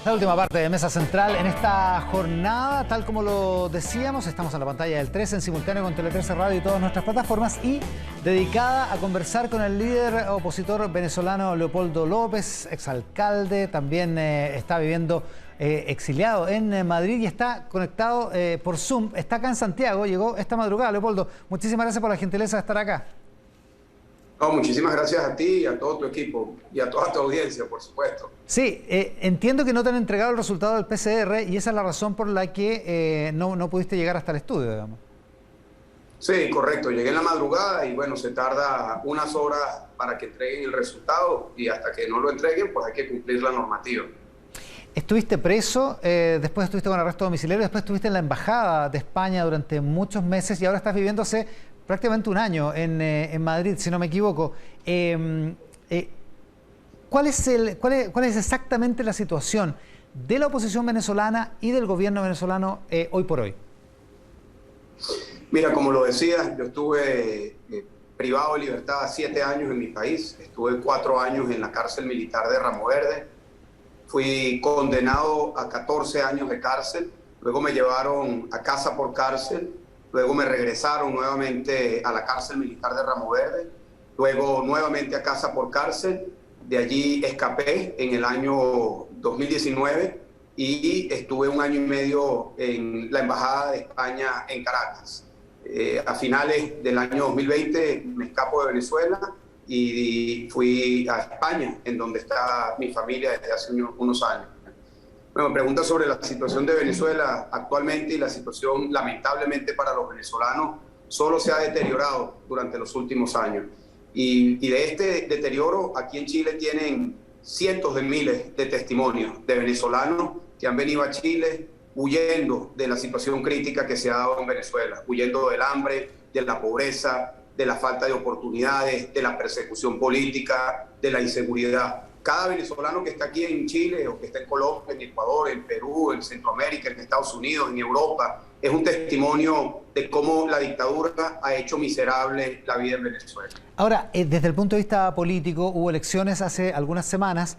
La última parte de Mesa Central en esta jornada, tal como lo decíamos, estamos en la pantalla del 13 en simultáneo con Tele 13 Radio y todas nuestras plataformas, y dedicada a conversar con el líder opositor venezolano Leopoldo López, exalcalde, también está viviendo exiliado en Madrid y está conectado por Zoom, está acá en Santiago, llegó esta madrugada. Leopoldo, muchísimas gracias por la gentileza de estar acá. No, muchísimas gracias a ti y a todo tu equipo y a toda tu audiencia, por supuesto. Sí, entiendo que no te han entregado el resultado del PCR y esa es la razón por la que no pudiste llegar hasta el estudio, digamos. Sí, correcto. Llegué en la madrugada y bueno, se tarda unas horas para que entreguen el resultado y hasta que no lo entreguen, pues hay que cumplir la normativa. Estuviste preso, después estuviste con arresto domiciliario, después estuviste en la Embajada de España durante muchos meses y ahora estás viviendo hace prácticamente un año en Madrid, si no me equivoco. ¿Cuál es exactamente la situación de la oposición venezolana y del gobierno venezolano hoy por hoy? Mira, como lo decías, yo estuve privado de libertad 7 años en mi país, estuve 4 años en la cárcel militar de Ramo Verde, fui condenado a 14 años de cárcel, luego me llevaron a casa por cárcel, luego me regresaron nuevamente a la cárcel militar de Ramo Verde, luego nuevamente a casa por cárcel, de allí escapé en el año 2019 y estuve 1 año y medio en la Embajada de España en Caracas. A finales del año 2020 me escapo de Venezuela y fui a España, en donde está mi familia desde hace unos años. Bueno, me pregunta sobre la situación de Venezuela actualmente y la situación, lamentablemente para los venezolanos, solo se ha deteriorado durante los últimos años. Y de este deterioro, aquí en Chile tienen cientos de miles de testimonios de venezolanos que han venido a Chile huyendo de la situación crítica que se ha dado en Venezuela, huyendo del hambre, de la pobreza, de la falta de oportunidades, de la persecución política, de la inseguridad. Cada venezolano que está aquí en Chile o que está en Colombia, en Ecuador, en Perú, en Centroamérica, en Estados Unidos, en Europa, es un testimonio de cómo la dictadura ha hecho miserable la vida en Venezuela. Ahora, desde el punto de vista político, hubo elecciones hace algunas semanas.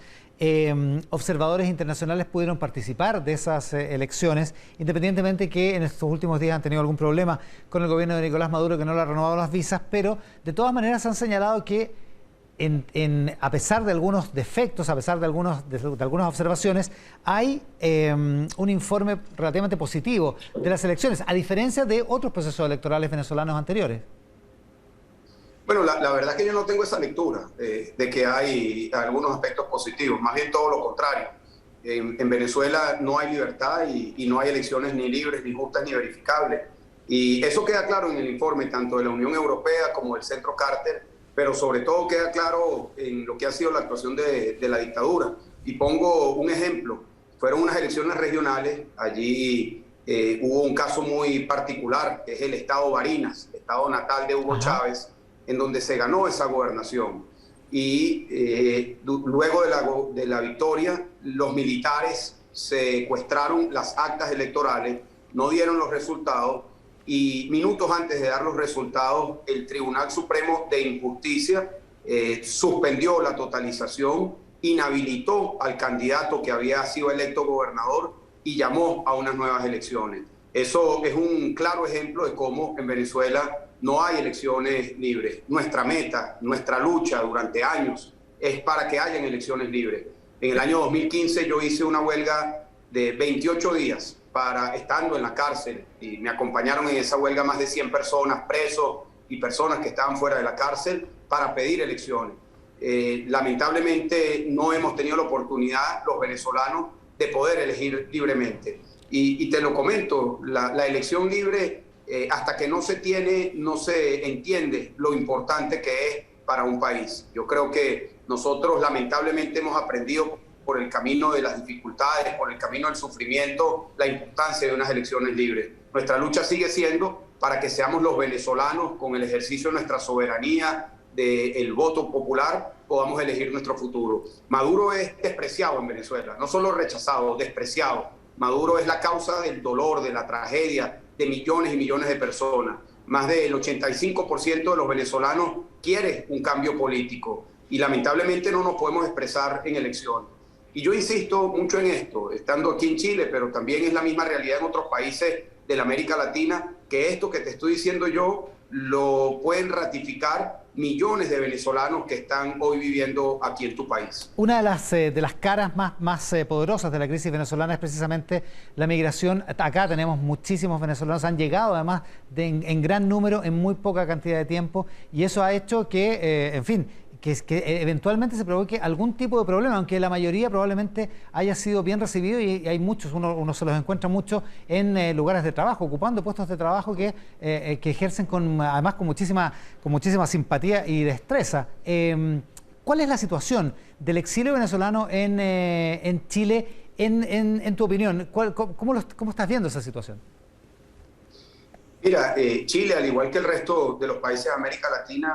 Observadores internacionales pudieron participar de esas elecciones, independientemente que en estos últimos días han tenido algún problema con el gobierno de Nicolás Maduro, que no le ha renovado las visas, pero de todas maneras han señalado que a pesar de algunos defectos, a pesar de algunas observaciones, hay un informe relativamente positivo de las elecciones, a diferencia de otros procesos electorales venezolanos anteriores. Bueno, la verdad es que yo no tengo esa lectura de que hay algunos aspectos positivos, más bien todo lo contrario. En Venezuela no hay libertad y no hay elecciones ni libres, ni justas, ni verificables. Y eso queda claro en el informe tanto de la Unión Europea como del Centro Carter, pero sobre todo queda claro en lo que ha sido la actuación de la dictadura. Y pongo un ejemplo, fueron unas elecciones regionales, allí hubo un caso muy particular, que es el estado Barinas, estado natal de Hugo Chávez, en donde se ganó esa gobernación. Y luego de la victoria, los militares secuestraron las actas electorales, no dieron los resultados, y minutos antes de dar los resultados, el Tribunal Supremo de Justicia suspendió la totalización, inhabilitó al candidato que había sido electo gobernador y llamó a unas nuevas elecciones. Eso es un claro ejemplo de cómo en Venezuela no hay elecciones libres. Nuestra meta, nuestra lucha durante años es para que hayan elecciones libres. En el año 2015 yo hice una huelga de 28 días estando en la cárcel, y me acompañaron en esa huelga más de 100 personas, presos y personas que estaban fuera de la cárcel, para pedir elecciones. Lamentablemente no hemos tenido la oportunidad, los venezolanos, de poder elegir libremente. Y te lo comento, la elección libre, hasta que no se tiene, no se entiende lo importante que es para un país. Yo creo que nosotros lamentablemente hemos aprendido por el camino de las dificultades, por el camino del sufrimiento, la importancia de unas elecciones libres. Nuestra lucha sigue siendo para que seamos los venezolanos, con el ejercicio de nuestra soberanía, del voto popular, podamos elegir nuestro futuro. Maduro es despreciado en Venezuela, no solo rechazado, despreciado. Maduro es la causa del dolor, de la tragedia de millones y millones de personas. Más del 85% de los venezolanos quiere un cambio político y lamentablemente no nos podemos expresar en elecciones. Y yo insisto mucho en esto, estando aquí en Chile, pero también es la misma realidad en otros países de la América Latina, que esto que te estoy diciendo yo lo pueden ratificar millones de venezolanos que están hoy viviendo aquí en tu país. Una de las caras más poderosas de la crisis venezolana es precisamente la migración. Acá tenemos muchísimos venezolanos, han llegado además en gran número en muy poca cantidad de tiempo, y eso ha hecho que, en fin, que eventualmente se provoque algún tipo de problema, aunque la mayoría probablemente haya sido bien recibido, y hay muchos, uno se los encuentra mucho en lugares de trabajo, ocupando puestos de trabajo que ejercen además con muchísima simpatía y destreza. ¿Cuál es la situación del exilio venezolano en Chile, en tu opinión? ¿Cómo estás viendo esa situación? Mira, Chile, al igual que el resto de los países de América Latina,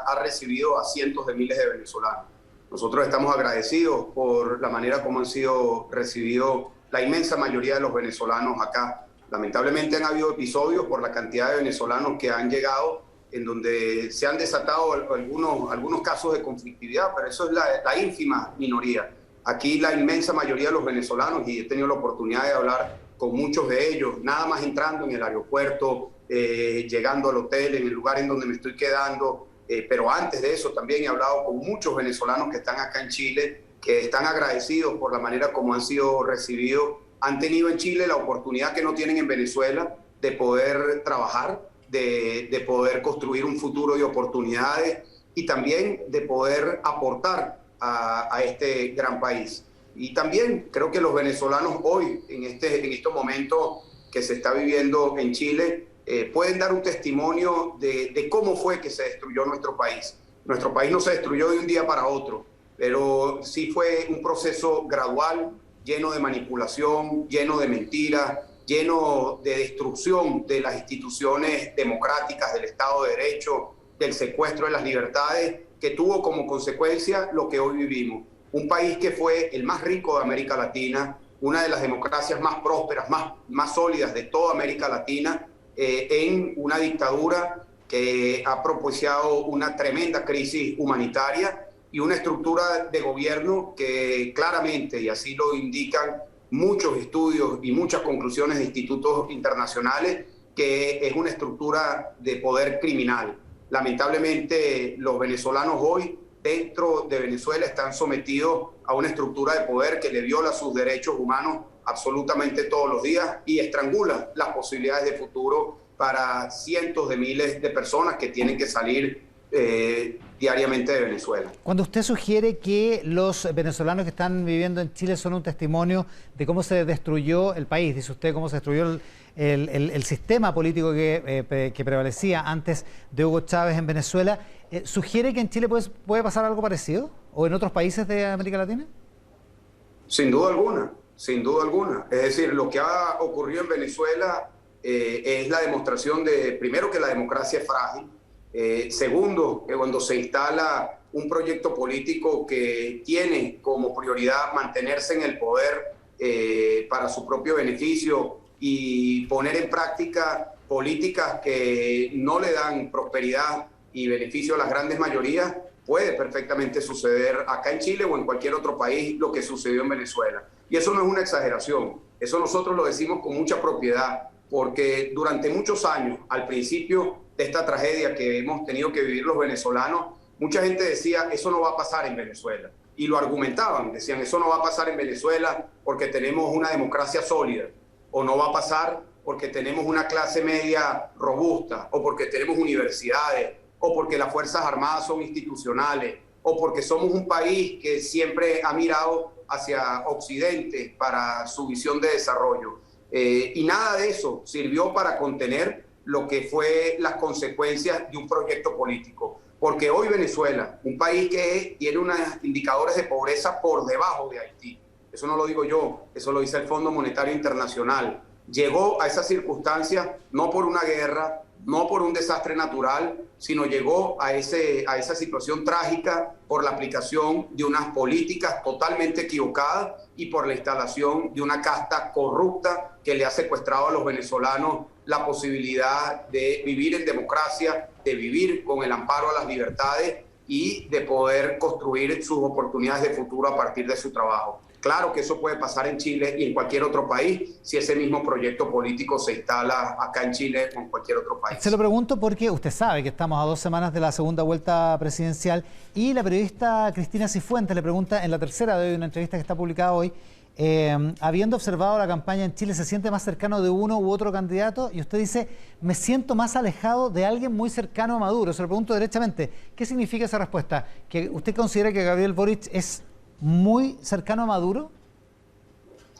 ha recibido a cientos de miles de venezolanos. Nosotros estamos agradecidos por la manera como han sido recibidos la inmensa mayoría de los venezolanos acá. Lamentablemente han habido episodios por la cantidad de venezolanos que han llegado en donde se han desatado algunos casos de conflictividad, pero eso es la ínfima minoría. Aquí la inmensa mayoría de los venezolanos, y he tenido la oportunidad de hablar con muchos de ellos, nada más entrando en el aeropuerto, llegando al hotel, en el lugar en donde me estoy quedando, pero antes de eso también he hablado con muchos venezolanos que están acá en Chile, que están agradecidos por la manera como han sido recibidos. Han tenido en Chile la oportunidad que no tienen en Venezuela de poder trabajar, de poder construir un futuro de oportunidades y también de poder aportar a este gran país. Y también creo que los venezolanos hoy, en estos momentos que se está viviendo en Chile, pueden dar un testimonio de cómo fue que se destruyó nuestro país. Nuestro país no se destruyó de un día para otro, pero sí fue un proceso gradual, lleno de manipulación, lleno de mentiras, lleno de destrucción de las instituciones democráticas, del Estado de Derecho, del secuestro de las libertades, que tuvo como consecuencia lo que hoy vivimos. Un país que fue el más rico de América Latina, una de las democracias más prósperas, más sólidas de toda América Latina, en una dictadura que ha propiciado una tremenda crisis humanitaria y una estructura de gobierno que claramente, y así lo indican muchos estudios y muchas conclusiones de institutos internacionales, que es una estructura de poder criminal. Lamentablemente, los venezolanos hoy dentro de Venezuela están sometidos a una estructura de poder que le viola sus derechos humanos absolutamente todos los días y estrangula las posibilidades de futuro para cientos de miles de personas que tienen que salir diariamente de Venezuela. Cuando usted sugiere que los venezolanos que están viviendo en Chile son un testimonio de cómo se destruyó el país, dice usted cómo se destruyó el sistema político que prevalecía antes de Hugo Chávez en Venezuela, ¿sugiere que en Chile puede pasar algo parecido? ¿O en otros países de América Latina? Sin duda alguna, sin duda alguna. Es decir, lo que ha ocurrido en Venezuela es la demostración de, primero, que la democracia es frágil. Segundo, que cuando se instala un proyecto político que tiene como prioridad mantenerse en el poder para su propio beneficio y poner en práctica políticas que no le dan prosperidad y beneficio a las grandes mayorías, puede perfectamente suceder acá en Chile o en cualquier otro país lo que sucedió en Venezuela. Y eso no es una exageración, eso nosotros lo decimos con mucha propiedad, porque durante muchos años, al principio de esta tragedia que hemos tenido que vivir los venezolanos, mucha gente decía, eso no va a pasar en Venezuela. Y lo argumentaban, decían, eso no va a pasar en Venezuela porque tenemos una democracia sólida, o no va a pasar porque tenemos una clase media robusta, o porque tenemos universidades, o porque las Fuerzas Armadas son institucionales, o porque somos un país que siempre ha mirado hacia Occidente para su visión de desarrollo. Y nada de eso sirvió para contener lo que fue las consecuencias de un proyecto político. Porque hoy Venezuela, un país que tiene unos indicadores de pobreza por debajo de Haití, eso no lo digo yo, eso lo dice el Fondo Monetario Internacional, llegó a esas circunstancias no por una guerra, no por un desastre natural, sino llegó a esa situación trágica por la aplicación de unas políticas totalmente equivocadas y por la instalación de una casta corrupta que le ha secuestrado a los venezolanos la posibilidad de vivir en democracia, de vivir con el amparo a las libertades y de poder construir sus oportunidades de futuro a partir de su trabajo. Claro que eso puede pasar en Chile y en cualquier otro país si ese mismo proyecto político se instala acá en Chile o en cualquier otro país. Se lo pregunto porque usted sabe que estamos a 2 semanas de la segunda vuelta presidencial y la periodista Cristina Cifuentes le pregunta en la tercera de hoy, una entrevista que está publicada hoy, habiendo observado la campaña en Chile, ¿se siente más cercano de uno u otro candidato? Y usted dice, me siento más alejado de alguien muy cercano a Maduro. Se lo pregunto derechamente, ¿qué significa esa respuesta? ¿Que usted considera que Gabriel Boric es muy cercano a Maduro?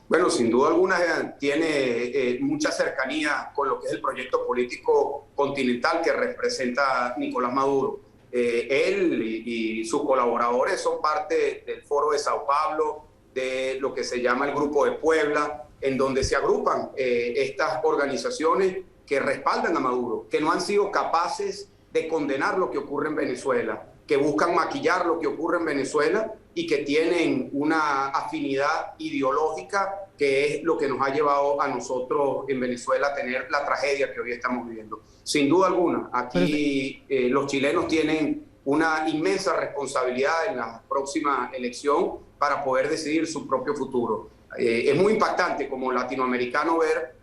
Bueno, sin duda alguna tiene mucha cercanía con lo que es el proyecto político continental que representa Nicolás Maduro. Él y sus colaboradores son parte del Foro de Sao Paulo, de lo que se llama el Grupo de Puebla, en donde se agrupan estas organizaciones que respaldan a Maduro, que no han sido capaces de condenar lo que ocurre en Venezuela, que buscan maquillar lo que ocurre en Venezuela y que tienen una afinidad ideológica que es lo que nos ha llevado a nosotros en Venezuela a tener la tragedia que hoy estamos viviendo. Sin duda alguna, aquí los chilenos tienen una inmensa responsabilidad en la próxima elección para poder decidir su propio futuro. Es muy impactante como latinoamericano ver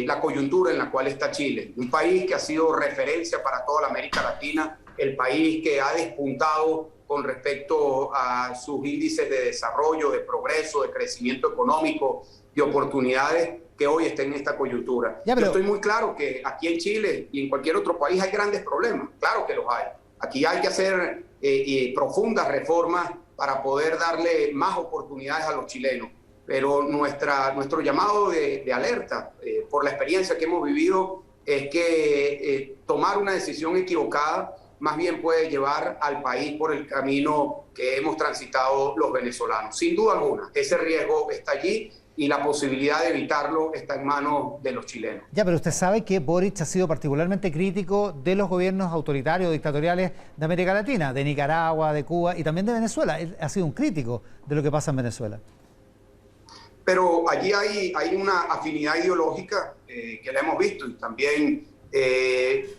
la coyuntura en la cual está Chile, un país que ha sido referencia para toda la América Latina, el país que ha despuntado con respecto a sus índices de desarrollo, de progreso, de crecimiento económico, de oportunidades, que hoy está en esta coyuntura. Yo estoy muy claro que aquí en Chile y en cualquier otro país hay grandes problemas, claro que los hay. Aquí hay que hacer profundas reformas para poder darle más oportunidades a los chilenos. Pero nuestro llamado de alerta por la experiencia que hemos vivido es que tomar una decisión equivocada más bien puede llevar al país por el camino que hemos transitado los venezolanos. Sin duda alguna, ese riesgo está allí y la posibilidad de evitarlo está en manos de los chilenos. Ya, pero usted sabe que Boric ha sido particularmente crítico de los gobiernos autoritarios, dictatoriales de América Latina, de Nicaragua, de Cuba y también de Venezuela. Él ha sido un crítico de lo que pasa en Venezuela. Pero allí hay una afinidad ideológica que la hemos visto y también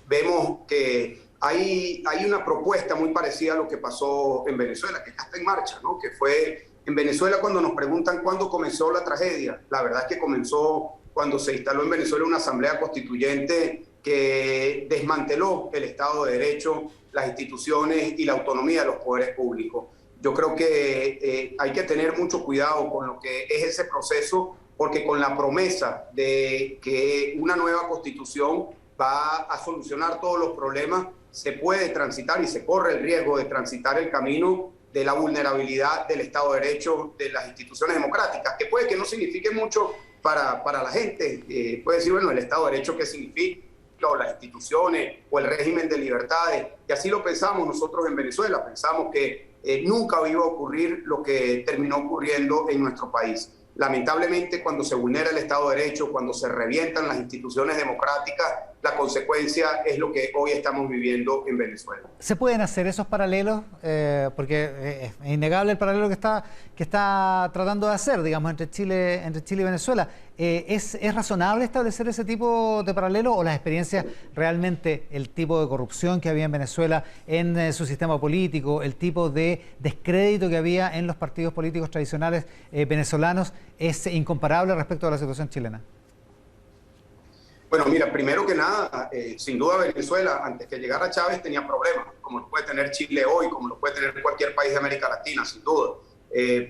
vemos que hay una propuesta muy parecida a lo que pasó en Venezuela, que ya está en marcha, ¿no? Que fue en Venezuela cuando nos preguntan cuándo comenzó la tragedia. La verdad es que comenzó cuando se instaló en Venezuela una asamblea constituyente que desmanteló el Estado de Derecho, las instituciones y la autonomía de los poderes públicos. Yo creo que hay que tener mucho cuidado con lo que es ese proceso, porque con la promesa de que una nueva constitución va a solucionar todos los problemas, se puede transitar y se corre el riesgo de transitar el camino de la vulnerabilidad del Estado de Derecho, de las instituciones democráticas, que puede que no signifique mucho para la gente. Puede decir, bueno, el Estado de Derecho, ¿qué significa? O las instituciones, o el régimen de libertades. Y así lo pensamos nosotros en Venezuela. Pensamos que nunca iba a ocurrir lo que terminó ocurriendo en nuestro país. Lamentablemente, cuando se vulnera el Estado de Derecho, cuando se revientan las instituciones democráticas, la consecuencia es lo que hoy estamos viviendo en Venezuela. ¿Se pueden hacer esos paralelos? Porque es innegable el paralelo que está tratando de hacer, digamos, entre Chile y Venezuela. ¿Es razonable establecer ese tipo de paralelo o las experiencias realmente, el tipo de corrupción que había en Venezuela, en su sistema político, el tipo de descrédito que había en los partidos políticos tradicionales venezolanos, es incomparable respecto a la situación chilena? Bueno, mira, primero que nada, sin duda Venezuela, antes que llegara Chávez, tenía problemas, como lo puede tener Chile hoy, como lo puede tener cualquier país de América Latina, sin duda.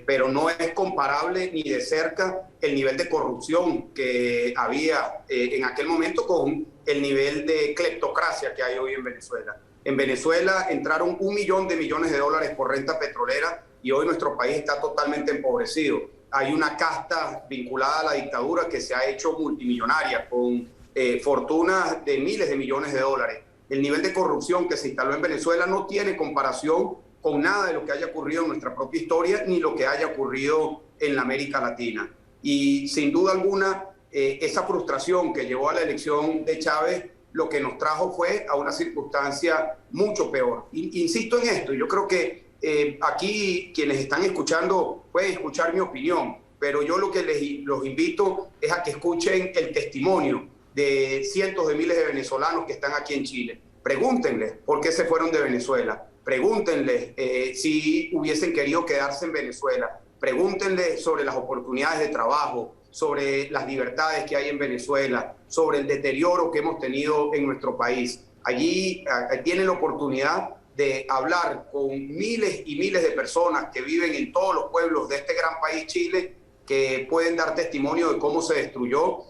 Pero no es comparable ni de cerca el nivel de corrupción que había en aquel momento con el nivel de cleptocracia que hay hoy en Venezuela. En Venezuela entraron 1 millón de millones de dólares por renta petrolera y hoy nuestro país está totalmente empobrecido. Hay una casta vinculada a la dictadura que se ha hecho multimillonaria con fortunas de miles de millones de dólares. El nivel de corrupción que se instaló en Venezuela no tiene comparación con nada de lo que haya ocurrido en nuestra propia historia ni lo que haya ocurrido en la América Latina. Y sin duda alguna, esa frustración que llevó a la elección de Chávez lo que nos trajo fue a una circunstancia mucho peor. Insisto en esto, yo creo que aquí quienes están escuchando pueden escuchar mi opinión, pero yo lo que los invito es a que escuchen el testimonio de cientos de miles de venezolanos que están aquí en Chile. Pregúntenles por qué se fueron de Venezuela. Pregúntenles si hubiesen querido quedarse en Venezuela. pregúntenle sobre las oportunidades de trabajo, sobre las libertades que hay en Venezuela, sobre el deterioro que hemos tenido en nuestro país. Allí tienen la oportunidad de hablar con miles y miles de personas que viven en todos los pueblos de este gran país, Chile, que pueden dar testimonio de cómo se destruyó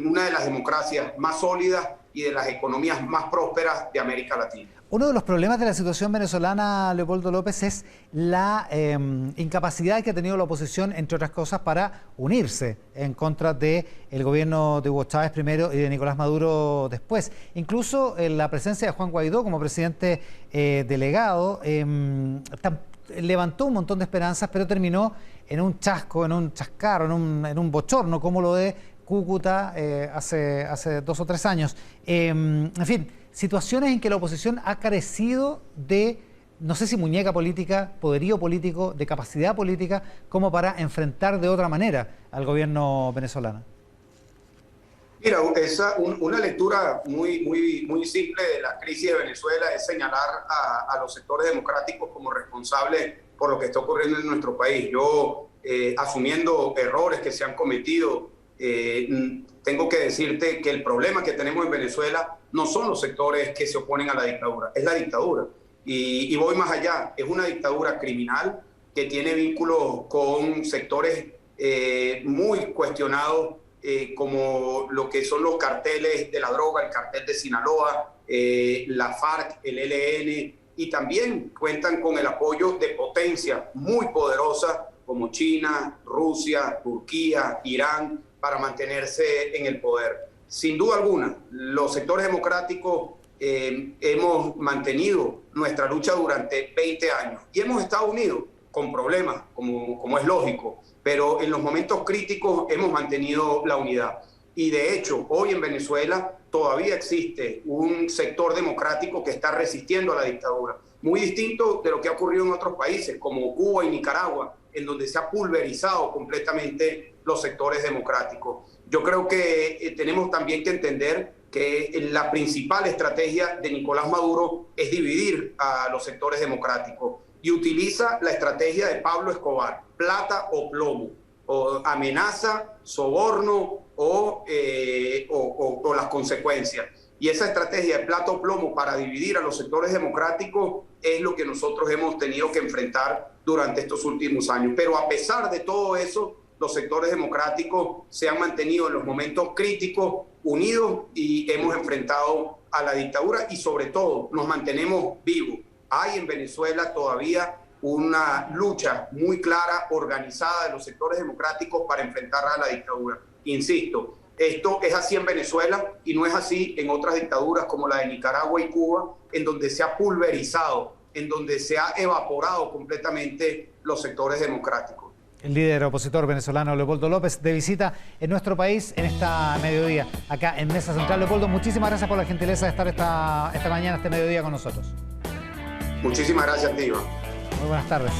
una de las democracias más sólidas y de las economías más prósperas de América Latina. Uno de los problemas de la situación venezolana, Leopoldo López, es la incapacidad que ha tenido la oposición, entre otras cosas, para unirse en contra del gobierno de Hugo Chávez primero y de Nicolás Maduro después. Incluso la presencia de Juan Guaidó como presidente delegado levantó un montón de esperanzas, pero terminó en un chasco, en un chascarro, en un bochorno, como lo de Cúcuta hace 2 o 3 años. En fin, situaciones en que la oposición ha carecido de, no sé si muñeca política, poderío político, de capacidad política, como para enfrentar de otra manera al gobierno venezolano. Mira, una lectura muy simple de la crisis de Venezuela es señalar a los sectores democráticos como responsables por lo que está ocurriendo en nuestro país. Yo, asumiendo errores que se han cometido, tengo que decirte que el problema que tenemos en Venezuela no son los sectores que se oponen a la dictadura, es la dictadura. Y voy más allá, es una dictadura criminal que tiene vínculos con sectores muy cuestionados, como lo que son los carteles de la droga, el cartel de Sinaloa, la FARC, el ELN, y también cuentan con el apoyo de potencias muy poderosas como China, Rusia, Turquía, Irán, para mantenerse en el poder. Sin duda alguna, los sectores democráticos hemos mantenido nuestra lucha durante 20 años y hemos estado unidos con problemas, como es lógico, pero en los momentos críticos hemos mantenido la unidad. Y de hecho, hoy en Venezuela todavía existe un sector democrático que está resistiendo a la dictadura, muy distinto de lo que ha ocurrido en otros países como Cuba y Nicaragua, en donde se ha pulverizado completamente los sectores democráticos. Yo creo que tenemos también que entender que la principal estrategia de Nicolás Maduro es dividir a los sectores democráticos y utiliza la estrategia de Pablo Escobar, plata o plomo, o amenaza, soborno o las consecuencias. Y esa estrategia de plata o plomo para dividir a los sectores democráticos es lo que nosotros hemos tenido que enfrentar durante estos últimos años. Pero a pesar de todo eso, los sectores democráticos se han mantenido en los momentos críticos unidos y hemos enfrentado a la dictadura y sobre todo nos mantenemos vivos. Hay en Venezuela todavía una lucha muy clara, organizada de los sectores democráticos para enfrentar a la dictadura. Insisto, esto es así en Venezuela y no es así en otras dictaduras como la de Nicaragua y Cuba, en donde se ha pulverizado, en donde se ha evaporado completamente los sectores democráticos. El líder opositor venezolano Leopoldo López de visita en nuestro país en esta mediodía, acá en Mesa Central. Leopoldo, muchísimas gracias por la gentileza de estar esta mañana, este mediodía con nosotros. Muchísimas gracias, Tiva. Muy buenas tardes.